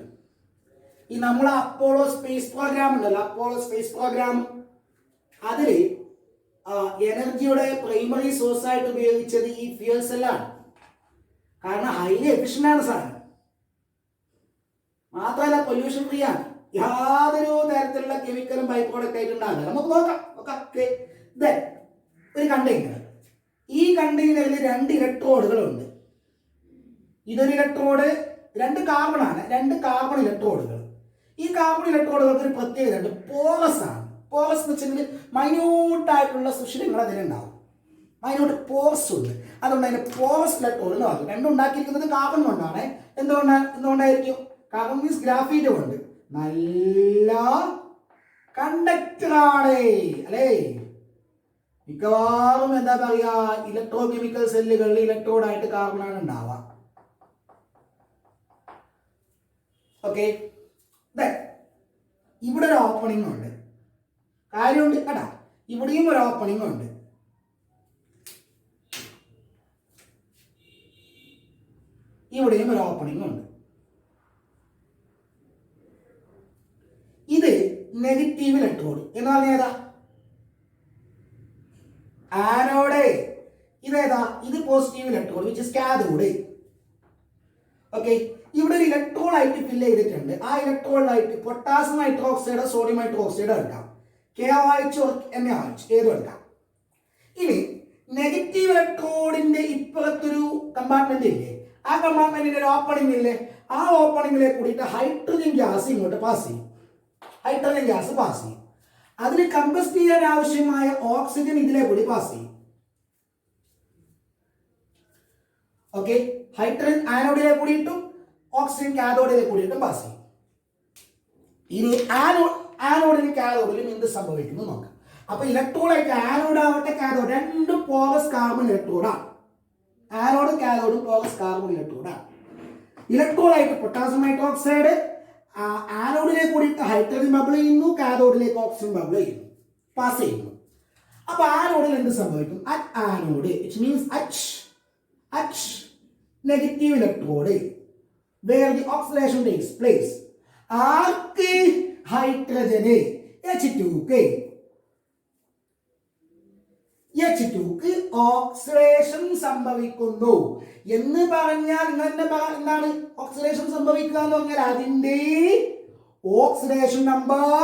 ഈ നമ്മളെ അപ്പോളോ സ്പേസ് പ്രോഗ്രാം ഉണ്ടല്ലോ, അപ്പോളോ സ്പേസ് പ്രോഗ്രാം, അതില് എനർജിയുടെ പ്രൈമറി സോഴ്സ് ആയിട്ട് ഉപയോഗിച്ചത് ഈ ഫ്യൂൽ സെല്ലാണ്. കാരണം ഹൈലി എഫിഷ്യന്റ് ആണ് സാധനം, മാത്രമല്ല പൊല്യൂഷൻ ഫ്രീ ആണ്, യാതൊരു തരത്തിലുള്ള കെമിക്കലും ബൈ പ്രോഡക്റ്റ് ആയിട്ട് ഉണ്ടാകില്ല. നമുക്ക് നോക്കാം. ഒരു കണ്ടെയ്നർ, ഈ കണ്ടെയ്നറിൽ 2 ഇലക്ട്രോഡുകളുണ്ട്. ഇതൊരു ഇലക്ട്രോഡ്, 2 കാർബണാണ്, 2 കാർബൺ ഇലക്ട്രോഡുകൾ. ഈ കാർബൺ ഇലക്ട്രോഡുകൾക്ക് ഒരു പ്രത്യേകത ഉണ്ട്, പോറസ് ആണ്. പോറസ് എന്ന് വെച്ചിട്ടുണ്ടെങ്കിൽ മൈന്യൂട്ടായിട്ടുള്ള സുഷിരങ്ങൾ അതിലുണ്ടാവും, മൈന്യൂട്ട് പോറസ് ഉണ്ട്. അതുകൊണ്ട് അതിന് പോറസ് ഇലക്ട്രോഡ് എന്ന് പറയും. രണ്ടും ഉണ്ടാക്കിയിരിക്കുന്നത് കാർബൺ കൊണ്ടാണ്. എന്തുകൊണ്ടായിരിക്കും? കാർബൺ മീൻസ് ഗ്രാഫൈറ്റ് കൊണ്ട് നല്ല കണ്ടക്ടറാണ് അല്ലേ. മിക്കവാറും എന്താ പറയാ, ഇലക്ട്രോ കെമിക്കൽ സെല്ലുകളിൽ ഇലക്ട്രോഡായിട്ട് കാർബണാണ് ഉണ്ടാവുക. ഓക്കെ, ഇവിടെ ഒരു ഓപ്പണിംഗ് ഉണ്ട്, കാര്യമുണ്ട് കേട്ടാ. ഇവിടെയും ഒരു ഓപ്പണിംഗ് ഉണ്ട്. ഇവിടെയും ഒരു ഓപ്പണിംഗ് ഉണ്ട്. ഇത് നെഗറ്റീവ് ഇലക്ട്രോഡ് എന്ന് പറഞ്ഞാൽ ഏതാ? ആനോഡ്. ഇതേതാ? ഇത് positive electrode which is cathode. Okay, ഇവിടെ ഒരു ഇലക്ട്രോഡായിട്ട് ഫില്ല് ചെയ്തിട്ടുണ്ട്. ആ ഇലക്ട്രോഡായിട്ട് പൊട്ടാസ്യം ഹൈഡ്രോക്സൈഡ്, സോഡിയം ഹൈഡ്രോക്സൈഡ് എടുക്കാം, KOH NaOH ഏതും എടുക്കാം. ഇനി നെഗറ്റീവ് ഇലക്ട്രോഡിന്റെ ഇപ്പുറത്തൊരു കമ്പാർട്ട്മെന്റ് ഇല്ലേ, ആ കമ്പാർട്ട്മെന്റിന്റെ ഒരു ഓപ്പണിംഗ് ഇല്ലേ, ആ ഓപ്പണിംഗിലേക്ക് കൂടിയിട്ട് ഹൈഡ്രജൻ ഗ്യാസ് ഇങ്ങോട്ട് പാസ് ചെയ്യും. ഹൈഡ്രജൻ ഗ്യാസ് പാസ് ചെയ്യും. അതിന് കമ്പസ്റ്റ് ചെയ്യാൻ ആവശ്യമായ ഓക്സിജൻ ഇതിലെ കൂടി പാസ് ചെയ്യും. ഓക്കെ, ഹൈഡ്രജൻ ആനോഡിലെ കൂടിയിട്ടും ഓക്സിജൻ കാഥോഡിലെ കൂടിയിട്ടും പാസ് ചെയ്യും. ഇനി ആനോഡിനും കാഥോഡിലും എന്ത് സംഭവിക്കുന്നു നോക്കാം. അപ്പൊ ഇലക്ട്രോഡായിട്ട് ആനോഡ് ആവട്ടെ കാഥോഡ് രണ്ടും പോറസ് കാർബൺ ഇലക്ട്രോഡാണ്. ആനോഡും കാഥോഡും പോറസ് കാർബൺ ഇലക്ട്രോഡാണ്. ഇലക്ട്രോഡായിട്ട് പൊട്ടാസ്യം ഹൈഡ്രോക്സൈഡ് ആനോഡിലേക്ക് കൂടിയിട്ട് ഹൈഡ്രജൻ ബബിൾ ചെയ്യുന്നു, കാഥോഡിലേക്ക് ഓക്സിജൻ ബബിൾ ചെയ്യുന്നു, പാസ് ചെയ്യുന്നു. അപ്പൊ ആനോഡിൽ എന്ത് സംഭവിക്കും? Anode it means H negative electrode where the oxidation takes place. ആർക്ക്? ഹൈഡ്രജന് H2ക്ക് ഓക്സിഡേഷൻ സംഭവിക്കുന്നു എന്ന് പറഞ്ഞാൽ എന്താണ് ഓക്സിഡേഷൻ സംഭവിക്കുക എന്ന് പറഞ്ഞാൽ അതിന്റെ ഓക്സിഡേഷൻ നമ്പർ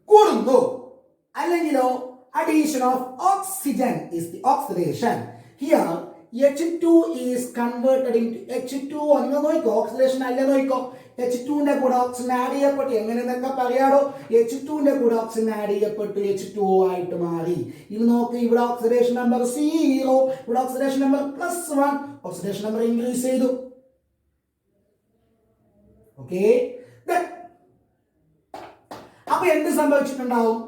കൂടുന്നു. അല്ലെങ്കിലോ addition of oxygen is the oxidation. Here H2 is converted into H2. ഒന്ന് നോക്കോ, ഓക്സിഡേഷൻ അല്ല നോക്കോ. H2ന്റെ കൂടെ ഓക്സിജൻ ആഡ് ചെയ്യപ്പെട്ടു, എങ്ങനെയെന്നൊക്കെ പറയാടോ. H2ന്റെ കൂടെ ഓക്സിജൻ ആഡ് ചെയ്യപ്പെട്ടു H2O ആയിട്ട് മാറി. ഇത് നോക്ക്, ഇവിടെ ഓക്സിഡേഷൻ നമ്പർ 0, ഇവിടെ oxidation number +1, oxidation number increase ചെയ്തു. ഓക്കെ, അപ്പൊ എന്ത് സംഭവിച്ചിട്ടുണ്ടാവും?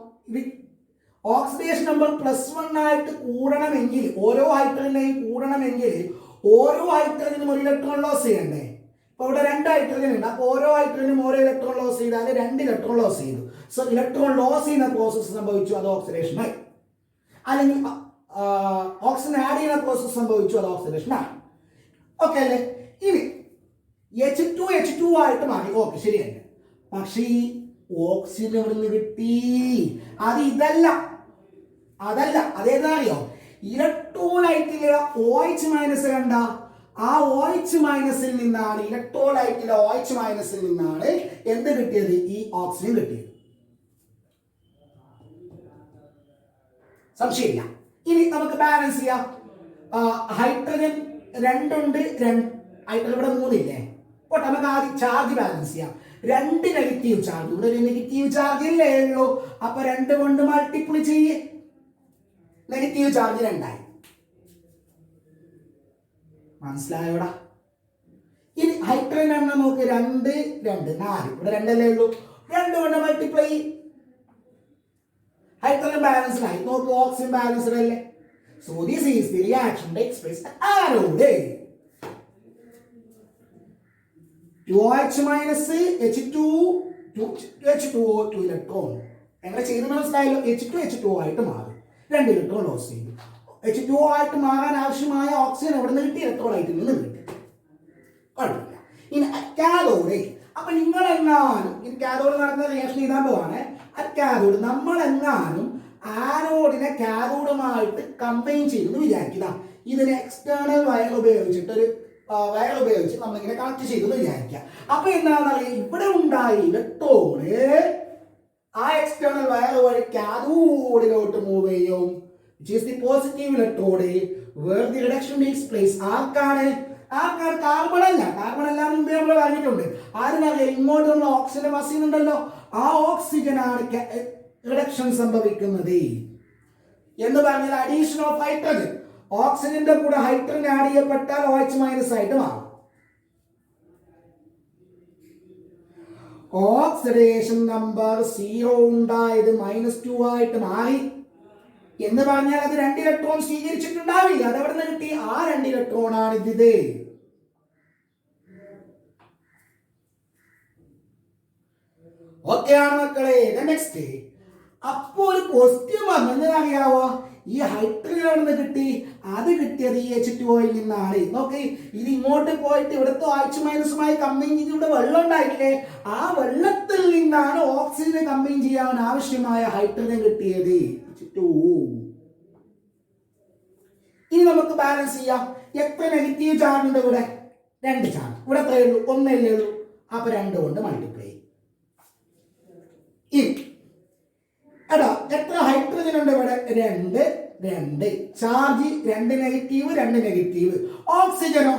ഓക്സിഡേഷൻ നമ്പർ +1 ആയിട്ട് കൂടണമെങ്കിൽ, ഓരോ ഹൈഡ്രജനെയും കൂടണമെങ്കിൽ ഓരോ ഹൈഡ്രജനും ഒരു ഇലക്ട്രോൺ ലോസ് ചെയ്യണ്ടേ. അപ്പൊ ഇവിടെ 2 ഹൈഡ്രജൻ ഉണ്ട്. അപ്പൊ ഓരോ ഹൈഡ്രജനും ഓരോ ഇലക്ട്രോൺ ലോസ് ചെയ്താൽ 2 ഇലക്ട്രോൺ ലോസ് ചെയ്തു. സോ ഇലക്ട്രോൺ ലോസ് ചെയ്യുന്ന പ്രോസസ്സ് സംഭവിച്ചു, അത് ഓക്സിഡേഷനായി. അല്ലെങ്കിൽ ഓക്സിജൻ ആഡ് ചെയ്യുന്ന പ്രോസസ്സ് സംഭവിച്ചു, അത് ഓക്സിഡേഷനായി. ഓക്കെ അല്ലേ? ഇനി H2 ആയിട്ട് മാറി. ഓക്കെ, ശരിയല്ല. പക്ഷേ ഈ ഓക്സിജൻ എവിടെ നിന്ന് കിട്ടി? അതല്ല അതേതാറിയോ? ഇലക്ട്രോലൈറ്റിലെ OH മൈനസ് കണ്ട, ആ OH മൈനസിൽ നിന്നാണ്, ഇലക്ട്രോലൈറ്റിലെ OH മൈനസിൽ നിന്നാണ് എന്ത് കിട്ടിയത്? ഈ ഓക്സിജൻ കിട്ടിയത്. സംശയമില്ല. ഇനി നമുക്ക് ബാലൻസ് ചെയ്യാം. ഹൈഡ്രജൻ 2 ഉണ്ട്, ഹൈഡ്രജൻ ഇവിടെ 3 ഇല്ലേ. അപ്പോൾ നമുക്ക് ആദ്യം ചാർജ് ബാലൻസ് ചെയ്യാം. 2 നെഗറ്റീവ് ചാർജ്, ഇവിടെ ഒരു നെഗറ്റീവ് ചാർജ് ഇല്ലേ ഉള്ളൂ. അപ്പൊ 2 കൊണ്ട് മൾട്ടിപ്ലൈ ചെയ്യേ, നെഗറ്റീവ് ചാർജ് 2 ആയി. മനസ്സിലായോടാ? ഇനി ഹൈഡ്രജൻ എണ്ണം നോക്ക്, 2 2 4, ഇവിടെ 2 അല്ലേ ഉള്ളൂ. 2 കൊണ്ട് മൾട്ടിപ്ലൈ, ഹൈഡ്രജൻ ബാലൻസ്ഡ് ആയി. നോക്ക്, ഓക്സിജൻ ബാലൻസ്ഡ് അല്ലേ. So this is the reaction takes place at anode. 2OH minus H2O 2 electron എങ്ങനെ ചെയ്ത് മനസ്സിലായല്ലോ. H2O ആയിട്ട് മാറി, 2 ഇലക്ട്രോൺ ലോസ് ചെയ്തു. H2O ആയിട്ട് മാറാൻ ആവശ്യമായ ഓക്സിജൻ എവിടെ നിന്ന് കിട്ടി? ഇലക്ട്രോലൈറ്റിൽ നിന്ന് കിട്ടി. കുഴപ്പമില്ല. ഇനി കാഥോഡ്, അപ്പൊ നിങ്ങളെങ്ങാനും ഇത് കാഥോഡ് നടക്കുന്ന റിയാക്ഷൻ എഴുതാൻ പോവാണ്. കാഥോഡ് നമ്മളെങ്ങാനും ആനോഡിനെ കാഥോഡുമായിട്ട് കമ്പൈൻ ചെയ്തെന്ന് വിചാരിക്കുക. ഇതിന് എക്സ്റ്റേണൽ വയർ ഉപയോഗിച്ചിട്ട് ഒരു വയർ ഉപയോഗിച്ച് നമ്മളിങ്ങനെ കണക്ട് ചെയ്തെന്ന് വിചാരിക്കുക. അപ്പൊ എന്താണെന്ന് അറിയാം, ഇവിടെ ഉണ്ടായി ഇലക്ട്രോണ് ആ എക്സ്റ്റേണൽ വയർ വഴി കാഥോഡിലോട്ട് മൂവ് ചെയ്യും. which is the positive electrode where the reduction takes place. ആർക്കാണ് കാർബൺ അല്ല. കാർബൺ എല്ലാം മുമ്പേ നമ്മൾ പറഞ്ഞിട്ടുണ്ട്. ആരെന്നറിയാം, ഇങ്ങോട്ട് നമ്മൾ ഓക്സിജൻ പാസ് ചെയ്യുന്നുണ്ടല്ലോ, ആ ഓക്സിജനാണ് റിഡക്ഷൻ സംഭവിക്കുന്നത് എന്ന് പറഞ്ഞാൽ അഡീഷൻ ഓഫ് ഹൈഡ്രജൻ. ഓക്സിജന്റെ കൂടെ ഹൈഡ്രജൻ ആഡ് ചെയ്യപ്പെട്ടാൽ OH മൈനസ് ആയിട്ട് മാറും. ഓക്സിഡേഷൻ നമ്പർ 0 ഉണ്ടായത് -2 ആയിട്ട് മാറി എന്ന് പറഞ്ഞാൽ അത് 2 ഇലക്ട്രോൺ സ്വീകരിച്ചിട്ടുണ്ടാവില്ല. അത് എവിടെ നിന്ന് കിട്ടി? ആ 2 ഇലക്ട്രോൺ ആണ് ഇത്. ഓക്കെ ആണ് മക്കളെ. നെക്സ്റ്റ്, അപ്പോ ഒരു ക്വസ്റ്റ്യൻ വന്നെന്ന് അറിയാവോ, ഈ ഹൈഡ്രജൻ എവിടെ നിന്ന് കിട്ടി? അത് കിട്ടിയത് ഈ H2O യിൽ നിന്നാണ്. നോക്കി, ഇത് ഇങ്ങോട്ട് പോയിട്ട് ഇവിടുത്തെ OH മൈനസുമായി കമ്പൈൻ ചെയ്ത് ഇവിടെ വെള്ളം ഉണ്ടായില്ലേ, ആ വെള്ളത്തിൽ നിന്നാണ് ഓക്സിജനെ കമ്പൈൻ ചെയ്യാൻ ആവശ്യമായ ഹൈഡ്രജൻ കിട്ടിയത് H2O. ഇനി നമുക്ക് ബാലൻസ് ചെയ്യാം. എത്ര നെഗറ്റീവ് ചാർജ് ഉണ്ട് ഇവിടെ? 2 ചാർജ്. ഇവിടെ എത്രയേ ഉള്ളൂ? 1 അല്ലേ ഉള്ളൂ. അപ്പൊ 2 കൊണ്ട് മൾട്ടിപ്ലൈ. എടാ എത്ര ഹൈഡ്രജൻ ഉണ്ട് ഇവിടെ? 2 ചാർജ്, 2 നെഗറ്റീവ് 2 നെഗറ്റീവ്. ഓക്സിജനോ?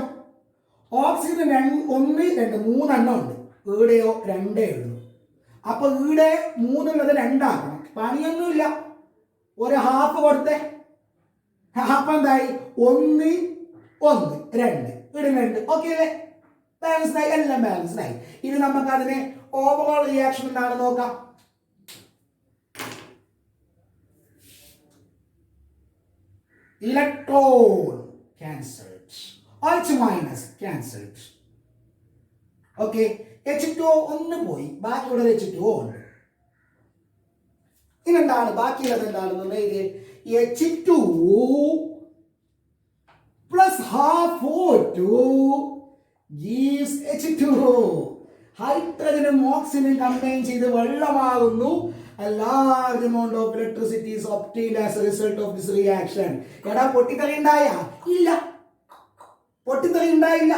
ഓക്സിജൻ 1 2 3 എണ്ണം ഉണ്ട്. ഇവിടെയോ 2 ഉള്ളൂ. അപ്പൊ ഇവിടെ 3 ഉള്ളത് 2 ആക്കണം. പണിയൊന്നുമില്ല, ഒരു ഹാഫ് കൊടുത്തേ. ഹാഫ് എന്തായി? 1 1 2 ഇവിടെ 2. ഓക്കെ അല്ലേ? ബാലൻസ്ഡ് ആയി, എല്ലാം ബാലൻസ്ഡ് ആയി. ഇനി നമുക്ക് അതിനെ ഓവറോൾ റിയാക്ഷൻ എന്താണ് നോക്കാം. Electron cancelled, OH minus cancelled. Okay, H2O ഒന്ന് പോയി, ബാക്കിയുള്ള H2O ഉണ്ട്. ഇനെന്താണ് ബാക്കിയുള്ളത്? എന്താണെന്ന് H2O plus half O2 gives H2O. ഹൈഡ്രജനും ഓക്സിജനും കമ്പൈൻ ചെയ്ത് വെള്ളമാകുന്നു. A large amount of electricity is obtained as a result of this reaction. എടാ പൊട്ടിത്തെറി ഉണ്ടായ? ഇല്ല, പൊട്ടിത്തെറി ഉണ്ടായില്ല.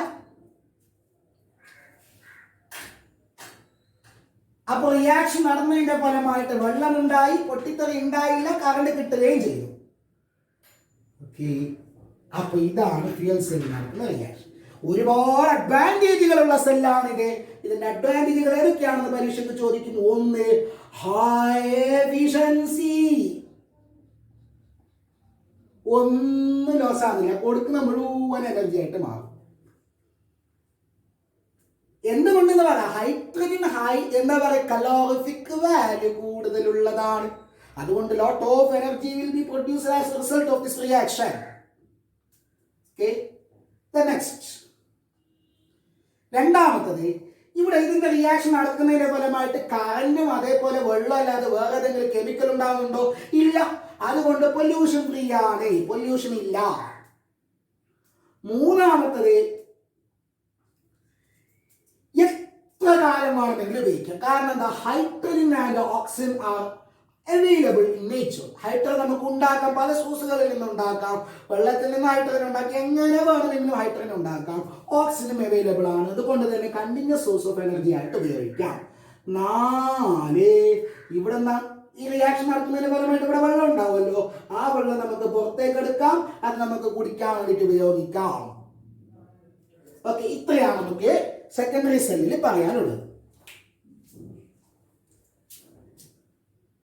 അപ്പൊ റിയാക്ഷൻ നടന്നതിന്റെ ഫലമായിട്ട് വെള്ളം ഉണ്ടായി, പൊട്ടിത്തെറി ഉണ്ടായില്ല, കറണ്ട് കിട്ടുകയും ചെയ്തു. ഓക്കെ, അപ്പൊ ഇതാണ് ഫ്യൂൽ സെൽ നടക്കുന്ന റിയാക്ഷൻ. ഒരുപാട് അഡ്വാൻറ്റേജുകളുള്ള സെല്ലാണ് ഇത്. ഇതിന്റെ അഡ്വാൻറ്റേജുകൾ ഏതൊക്കെയാണെന്ന് പരീക്ഷയ്ക്ക് ചോദിക്കുന്നു. 1, ഹൈ എഫിഷ്യൻസി. ഒന്നും ലോസ് ആകുന്നില്ല, കൊടുക്കുന്ന മുഴുവൻ എനർജി ആയിട്ട് മാറും. എന്തുകൊണ്ടെന്ന് പറയാം, ഹൈഡ്രജൻ ഹൈ എന്താ പറയുക, കലോറിഫിക് വാല്യൂ കൂടുതലുള്ളതാണ്. അതുകൊണ്ട് lot of energy will be produced as a result of this reaction. Okay, the next, രണ്ടാമത്തത്, ഇവിടെ ഇതിന്റെ റിയാക്ഷൻ നടക്കുന്നതിന്റെ ഫലമായിട്ട് കറന്റും അതേപോലെ വെള്ളം അല്ലാതെ വേറെ ഏതെങ്കിലും കെമിക്കൽ ഉണ്ടാകുന്നുണ്ടോ? ഇല്ല. അതുകൊണ്ട് പൊല്യൂഷൻ ഫ്രീ ആണ്, പൊല്യൂഷൻ ഇല്ല. മൂന്നാമത്തത്, എത്ര കാലം വേണമെങ്കിലും ഉപയോഗിക്കാം. കാരണം എന്താ? Hydrogen and oxygen are available in nature. Hydrogen നമുക്ക് ഉണ്ടാക്കാം, പല സോഴ്സുകളിൽ നിന്ന് ഉണ്ടാക്കാം. വെള്ളത്തിൽ നിന്ന് ഹൈഡ്രജൻ ഉണ്ടാക്കി എങ്ങനെ വേണമെങ്കിലും ഹൈഡ്രജൻ ഉണ്ടാക്കാം. ഓക്സിജൻ അവൈലബിൾ ആണ്, അതുകൊണ്ട് തന്നെ കണ്ടിന്യൂസ് സോഴ്സ് ഓഫ് എനർജി ആയിട്ട് ഉപയോഗിക്കാം. 4, ഇവിടെ ഈ റിയാക്ഷൻ നടത്തുന്നതിന് ഫലമായിട്ട് ഇവിടെ വെള്ളം ഉണ്ടാവുമല്ലോ, ആ വെള്ളം നമുക്ക് പുറത്തേക്ക് എടുക്കാം, അത് നമുക്ക് കുടിക്കാൻ വേണ്ടിയിട്ട് ഉപയോഗിക്കാം. ഓക്കെ, ഇത്രയാണ് നമുക്ക് സെക്കൻഡറി സെല്ലിൽ പറയാനുള്ളത്.